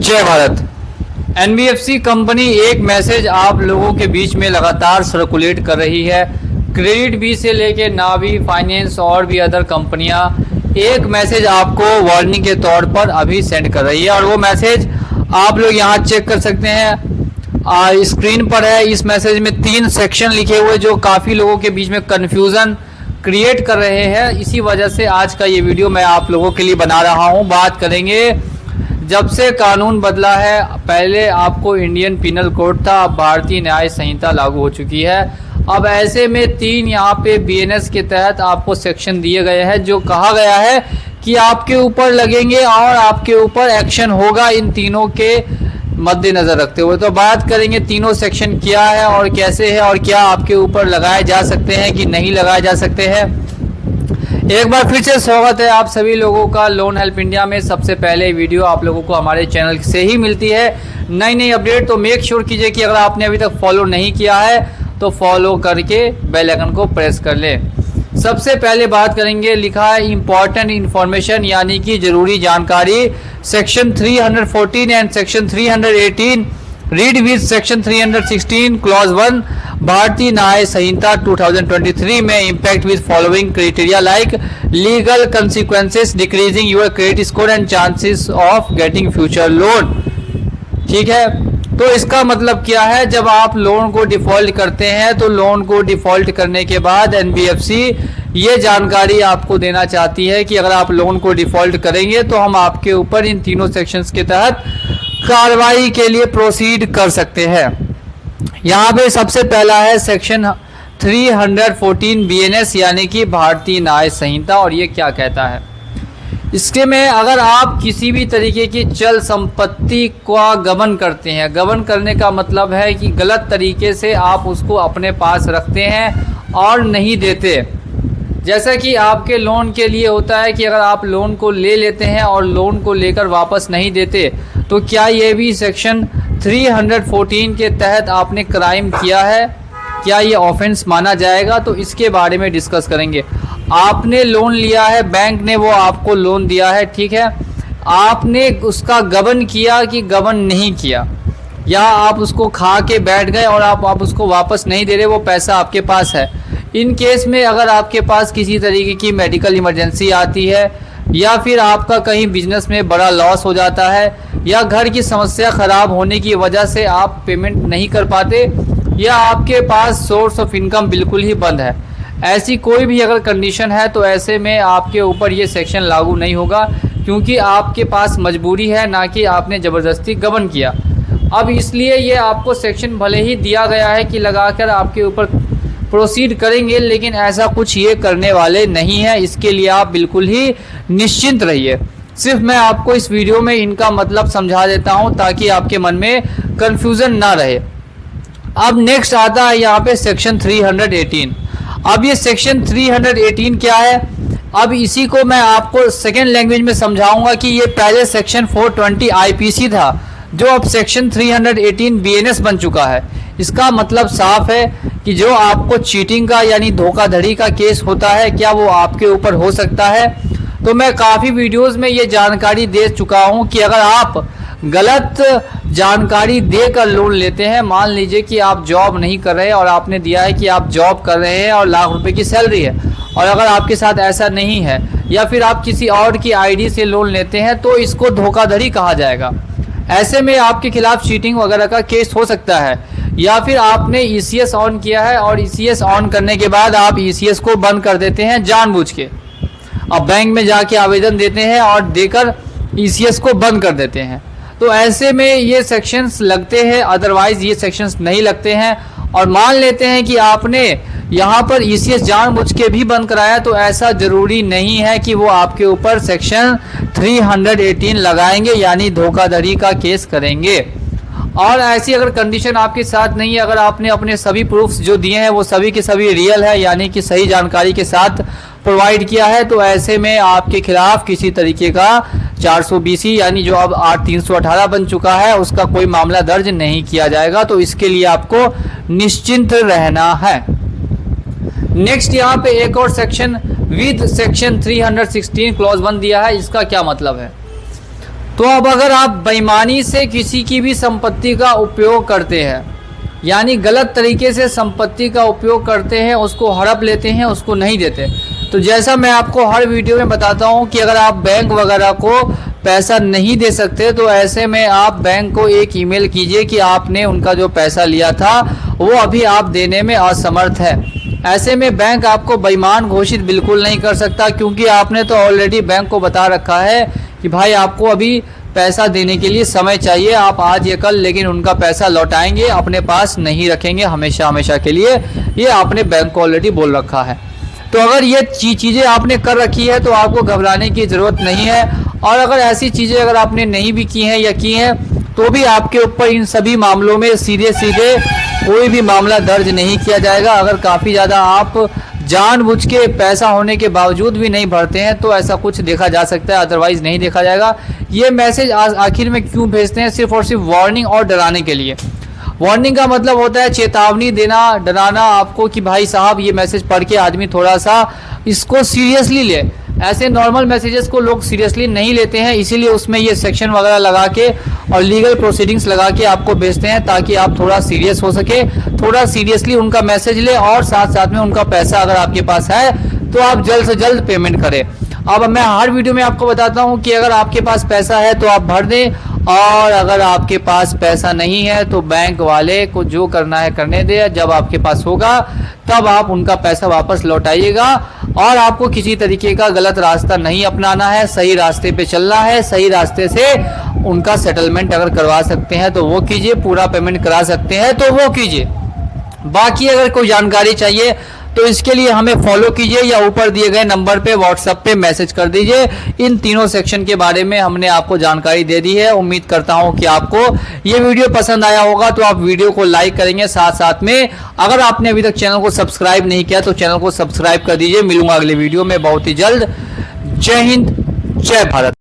जय Bharat. NBFC company एक message आप लोगों के बीच में लगातार सर्कुलेट कर रही है। क्रेडिट बी से लेके नावी फाइनेंस और भी अदर कंपनियां एक मैसेज आपको वार्निंग के तौर पर अभी सेंड कर रही है और वो मैसेज आप लोग यहाँ चेक कर सकते हैं, स्क्रीन पर है। इस मैसेज में 3 सेक्शन लिखे हुए जो काफ़ी लोगों के बीच में कन्फ्यूज़न क्रिएट कर रहे हैं। इसी वजह से आज का ये वीडियो मैं आप लोगों के लिए बना रहा हूँ। बात करेंगे जब से कानून बदला है, पहले आपको इंडियन पिनल कोड था, अब भारतीय न्याय संहिता लागू हो चुकी है। अब ऐसे में 3 यहाँ पे बीएनएस के तहत आपको सेक्शन दिए गए हैं जो कहा गया है कि आपके ऊपर लगेंगे और आपके ऊपर एक्शन होगा, इन तीनों के मद्देनजर रखते हुए। तो बात करेंगे तीनों सेक्शन क्या है और कैसे है और क्या आपके ऊपर लगाए जा सकते हैं कि नहीं लगाए जा सकते हैं। एक बार फिर से स्वागत है आप सभी लोगों का लोन हेल्प इंडिया में। सबसे पहले वीडियो आप लोगों को हमारे चैनल से ही मिलती है, नई अपडेट। तो मेक श्योर कीजिए कि अगर आपने अभी तक फॉलो नहीं किया है तो फॉलो करके बेल आइकन को प्रेस कर लें। सबसे पहले बात करेंगे, लिखा है इंपॉर्टेंट इन्फॉर्मेशन यानी कि जरूरी जानकारी। Section 314 and section 318 read with section 316 clause 1 भारतीय न्याय संहिता 2023 में impact with following criteria like legal consequences, decreasing your credit score and chances of getting future loan. ठीक है, तो इसका मतलब क्या है, जब आप लोन को डिफॉल्ट करते हैं तो लोन को डिफॉल्ट करने के बाद एनबीएफसी ये जानकारी आपको देना चाहती है कि अगर आप लोन को डिफॉल्ट करेंगे तो हम आपके ऊपर इन तीनों सेक्शंस के तहत कार्रवाई के लिए प्रोसीड कर सकते हैं। यहाँ पे सबसे पहला है सेक्शन 314 बीएनएस यानी कि भारतीय न्याय संहिता। और ये क्या कहता है, इसके में अगर आप किसी भी तरीके की चल संपत्ति का गबन करते हैं, गबन करने का मतलब है कि गलत तरीके से आप उसको अपने पास रखते हैं और नहीं देते। जैसा कि आपके लोन के लिए होता है कि अगर आप लोन को ले लेते हैं और लोन को लेकर वापस नहीं देते, तो क्या ये भी सेक्शन 314 के तहत आपने क्राइम किया है, क्या ये ऑफेंस माना जाएगा? तो इसके बारे में डिस्कस करेंगे। आपने लोन लिया है, बैंक ने वो आपको लोन दिया है, ठीक है, आपने उसका गबन किया कि गबन नहीं किया, या आप उसको खा के बैठ गए और आप उसको वापस नहीं दे रहे, वो पैसा आपके पास है। इन केस में अगर आपके पास किसी तरीके की मेडिकल इमरजेंसी आती है, या फिर आपका कहीं बिजनेस में बड़ा लॉस हो जाता है, या घर की समस्या ख़राब होने की वजह से आप पेमेंट नहीं कर पाते, या आपके पास सोर्स ऑफ इनकम बिल्कुल ही बंद है, ऐसी कोई भी अगर कंडीशन है तो ऐसे में आपके ऊपर ये सेक्शन लागू नहीं होगा, क्योंकि आपके पास मजबूरी है, ना कि आपने ज़बरदस्ती गबन किया। अब इसलिए ये आपको सेक्शन भले ही दिया गया है कि लगाकर आपके ऊपर प्रोसीड करेंगे, लेकिन ऐसा कुछ ये करने वाले नहीं है। इसके लिए आप बिल्कुल ही निश्चिंत रहिए। सिर्फ मैं आपको इस वीडियो में इनका मतलब समझा देता हूँ ताकि आपके मन में कन्फ्यूज़न ना रहे। अब नेक्स्ट आता है यहाँ पे सेक्शन 318। अब ये सेक्शन 318 क्या है, अब इसी को मैं आपको सेकेंड लैंग्वेज में समझाऊंगा कि ये पहले सेक्शन 420 आईपीसी था जो अब सेक्शन 318 बीएनएस बन चुका है। इसका मतलब साफ है कि जो आपको चीटिंग का यानी धोखाधड़ी का केस होता है, क्या वो आपके ऊपर हो सकता है? तो मैं काफ़ी वीडियोस में ये जानकारी दे चुका हूँ कि अगर आप गलत जानकारी देकर लोन लेते हैं, मान लीजिए कि आप जॉब नहीं कर रहे और आपने दिया है कि आप जॉब कर रहे हैं और लाख रुपए की सैलरी है, और अगर आपके साथ ऐसा नहीं है, या फिर आप किसी और की आईडी से लोन लेते हैं, तो इसको धोखाधड़ी कहा जाएगा। ऐसे में आपके खिलाफ चीटिंग वगैरह का केस हो सकता है। या फिर आपने ईसीएस ऑन किया है और ईसीएस ऑन करने के बाद आप ईसीएस को बंद कर देते हैं जानबूझ के, अब बैंक में जाके आवेदन देते हैं और देकर ईसीएस को बंद कर देते हैं। तो ऐसे में ये सेक्शंस लगते हैं, अदरवाइज ये सेक्शंस नहीं लगते हैं। और मान लेते हैं कि आपने यहाँ पर ईसीएस जानबूझ के भी बंद कराया, तो ऐसा ज़रूरी नहीं है कि वो आपके ऊपर सेक्शन 318 लगाएंगे यानी धोखाधड़ी का केस करेंगे। और ऐसी अगर कंडीशन आपके साथ नहीं है, अगर आपने अपने सभी प्रूफ्स जो दिए हैं वो सभी के सभी रियल है यानी कि सही जानकारी के साथ प्रोवाइड किया है, तो ऐसे में आपके खिलाफ किसी तरीके का 420 यानी जो अब 318 बन चुका है उसका कोई मामला दर्ज नहीं किया जाएगा। तो इसके लिए आपको निश्चिंत रहना है। नेक्स्ट यहाँ पे एक और सेक्शन विद सेक्शन 316 क्लॉज 1 दिया है। इसका क्या मतलब है, तो अब अगर आप बेईमानी से किसी की भी संपत्ति का उपयोग करते हैं, यानी गलत तरीके से संपत्ति का उपयोग करते हैं, उसको हड़प लेते हैं, उसको नहीं देते, तो जैसा मैं आपको हर वीडियो में बताता हूं कि अगर आप बैंक वगैरह को पैसा नहीं दे सकते तो ऐसे में आप बैंक को एक ईमेल कीजिए कि आपने उनका जो पैसा लिया था वो अभी आप देने में असमर्थ है। ऐसे में बैंक आपको बेईमान घोषित बिल्कुल नहीं कर सकता, क्योंकि आपने तो ऑलरेडी बैंक को बता रखा है कि भाई आपको अभी पैसा देने के लिए समय चाहिए, आप आज या कल लेकिन उनका पैसा लौटाएंगे, अपने पास नहीं रखेंगे हमेशा हमेशा के लिए, ये आपने बैंक को ऑलरेडी बोल रखा है। तो अगर ये चीज़ें आपने कर रखी है तो आपको घबराने की ज़रूरत नहीं है। और अगर ऐसी चीज़ें अगर आपने नहीं भी की हैं या की हैं तो भी आपके ऊपर इन सभी मामलों में सीधे सीधे कोई भी मामला दर्ज नहीं किया जाएगा। अगर काफ़ी ज़्यादा आप जानबूझ के पैसा होने के बावजूद भी नहीं भरते हैं तो ऐसा कुछ देखा जा सकता है, अदरवाइज़ नहीं देखा जाएगा। ये मैसेज आखिर में क्यों भेजते हैं? सिर्फ और सिर्फ वार्निंग और डराने के लिए। वार्निंग का मतलब होता है चेतावनी देना, डराना आपको कि भाई साहब ये मैसेज पढ़ के आदमी थोड़ा सा इसको सीरियसली ले। ऐसे नॉर्मल मैसेजेस को लोग सीरियसली नहीं लेते हैं, इसीलिए उसमें ये सेक्शन वगैरह लगा के और लीगल प्रोसीडिंग्स लगा के आपको भेजते हैं ताकि आप थोड़ा सीरियस हो सके, थोड़ा सीरियसली उनका मैसेज ले और साथ साथ में उनका पैसा अगर आपके पास है तो आप जल्द से जल्द पेमेंट करें। अब मैं हर वीडियो में आपको बताता हूं कि अगर आपके पास पैसा है तो आप भर दें, और अगर आपके पास पैसा नहीं है तो बैंक वाले को जो करना है करने दें। जब आपके पास होगा तब आप उनका पैसा वापस लौटाइएगा। और आपको किसी तरीके का गलत रास्ता नहीं अपनाना है, सही रास्ते पे चलना है। सही रास्ते से उनका सेटलमेंट अगर करवा सकते हैं तो वो कीजिए, पूरा पेमेंट करा सकते हैं तो वो कीजिए। बाकी अगर कोई जानकारी चाहिए तो इसके लिए हमें फॉलो कीजिए या ऊपर दिए गए नंबर पे व्हाट्सएप पे मैसेज कर दीजिए। इन तीनों सेक्शन के बारे में हमने आपको जानकारी दे दी है। उम्मीद करता हूं कि आपको ये वीडियो पसंद आया होगा, तो आप वीडियो को लाइक करेंगे। साथ साथ में अगर आपने अभी तक चैनल को सब्सक्राइब नहीं किया तो चैनल को सब्सक्राइब कर दीजिए। मिलूंगा अगले वीडियो में बहुत ही जल्द। जय हिंद, जय भारत।